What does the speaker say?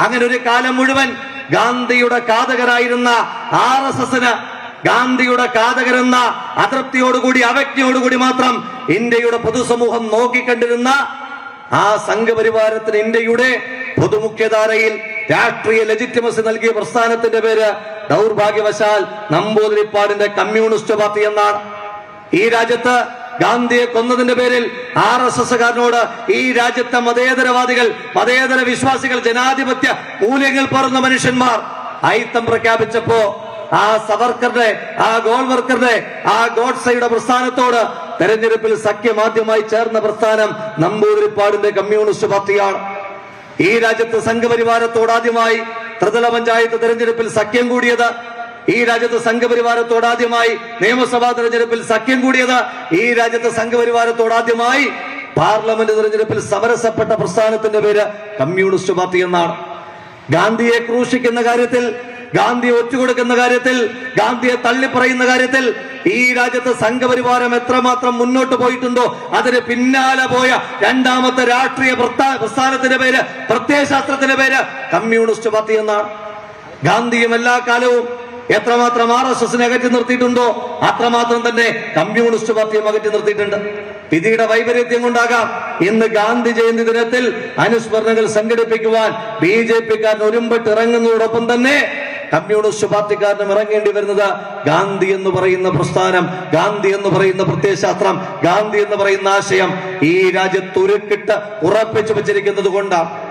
അങ്ങനെ ഒരു കാലം മുഴുവൻ ഗാന്ധിയുടെ ഘാതകരായിരുന്ന RSSന് ഗാന്ധിയുടെ ഘാതകരെന്ന അതൃപ്തിയോടുകൂടി അവജ്ഞയോടുകൂടി മാത്രം ഇന്ത്യയുടെ പൊതുസമൂഹം നോക്കിക്കണ്ടിരുന്ന ആ സംഘപരിവാരത്തിന് ഇന്ത്യയുടെ പൊതുമുഖ്യധാരയിൽ രാഷ്ട്രീയ ലെജിറ്റിമസി നൽകിയ പ്രസ്ഥാനത്തിന്റെ പേര് ദൗർഭാഗ്യവശാൽ നമ്പൂതിരിപ്പാടിന്റെ കമ്മ്യൂണിസ്റ്റ് പാർട്ടി എന്നാണ്. ഈ രാജ്യത്ത് ഗാന്ധിയെ കൊന്നതിന്റെ പേരിൽ RSSകാരനോട് ഈ രാജ്യത്തെ മതേതരവാദികൾ, മതേതര വിശ്വാസികൾ, ജനാധിപത്യ മൂല്യങ്ങൾ പറയുന്ന മനുഷ്യന്മാർ ഐത്തം പ്രഖ്യാപിച്ചപ്പോ ആ സവർക്കറുടെ, ആ ഗോൾവർക്കറുടെ, ആ ഗോഡ്സയുടെ പ്രസ്ഥാനത്തോട് തെരഞ്ഞെടുപ്പിൽ സഖ്യമാദ്യമായി ചേർന്ന പ്രസ്ഥാനം നമ്പൂതിരിപ്പാടിന്റെ കമ്മ്യൂണിസ്റ്റ് പാർട്ടിയാണ്. ഈ രാജ്യത്ത് സംഘപരിവാരത്തോടാദ്യമായി ത്രിതല പഞ്ചായത്ത് തെരഞ്ഞെടുപ്പിൽ സഖ്യം കൂടിയത്, ഈ രാജ്യത്ത് സംഘപരിവാരത്തോടാദ്യമായി നിയമസഭാ തെരഞ്ഞെടുപ്പിൽ സഖ്യം കൂടിയത്, ഈ രാജ്യത്ത് സംഘപരിവാരത്തോടാദ്യമായി പാർലമെന്റ് തെരഞ്ഞെടുപ്പിൽ സമരസപ്പെട്ട പ്രസ്ഥാനത്തിന്റെ പേര് കമ്മ്യൂണിസ്റ്റ് പാർട്ടി എന്നാണ്. ഗാന്ധിയെ ക്രൂശിക്കുന്ന കാര്യത്തിൽ, ഗാന്ധിയെ ഒറ്റുകൊടുക്കുന്ന കാര്യത്തിൽ, ഗാന്ധിയെ തള്ളിപ്പറയുന്ന കാര്യത്തിൽ ഈ രാജ്യത്ത് സംഘപരിവാരം എത്രമാത്രം മുന്നോട്ട് പോയിട്ടുണ്ടോ അതിന് പിന്നാലെ പോയ രണ്ടാമത്തെ രാഷ്ട്രീയ പ്രസ്ഥാനത്തിന്റെ പേര്, പ്രത്യയശാസ്ത്രത്തിന്റെ പേര് കമ്മ്യൂണിസ്റ്റ് പാർട്ടി എന്നാണ്. ഗാന്ധിയും എല്ലാ കാലവും എത്രമാത്രം RSSനെ അകറ്റി നിർത്തിയിട്ടുണ്ടോ അത്രമാത്രം തന്നെ കമ്മ്യൂണിസ്റ്റ് പാർട്ടിയും അകറ്റി നിർത്തിയിട്ടുണ്ട്. വിധിയുടെ വൈപരീത്യം കൊണ്ടാകാം ഇന്ന് ഗാന്ധി ജയന്തി ദിനത്തിൽ അനുസ്മരണങ്ങൾ സംഘടിപ്പിക്കുവാൻ BJPക്കാരൻ ഒരുമ്പെട്ട് ഇറങ്ങുന്നതോടൊപ്പം തന്നെ കമ്മ്യൂണിസ്റ്റ് പാർട്ടിക്കാരനും ഇറങ്ങേണ്ടി വരുന്നത് ഗാന്ധി എന്ന് പറയുന്ന പ്രസ്ഥാനം, ഗാന്ധി എന്ന് പറയുന്ന പ്രത്യയശാസ്ത്രം, ഗാന്ധി എന്ന് പറയുന്ന ആശയം ഈ രാജ്യത്ത് ഉരുക്കിട്ട് ഉറപ്പിച്ചു വെച്ചിരിക്കുന്നത് കൊണ്ടാണ്.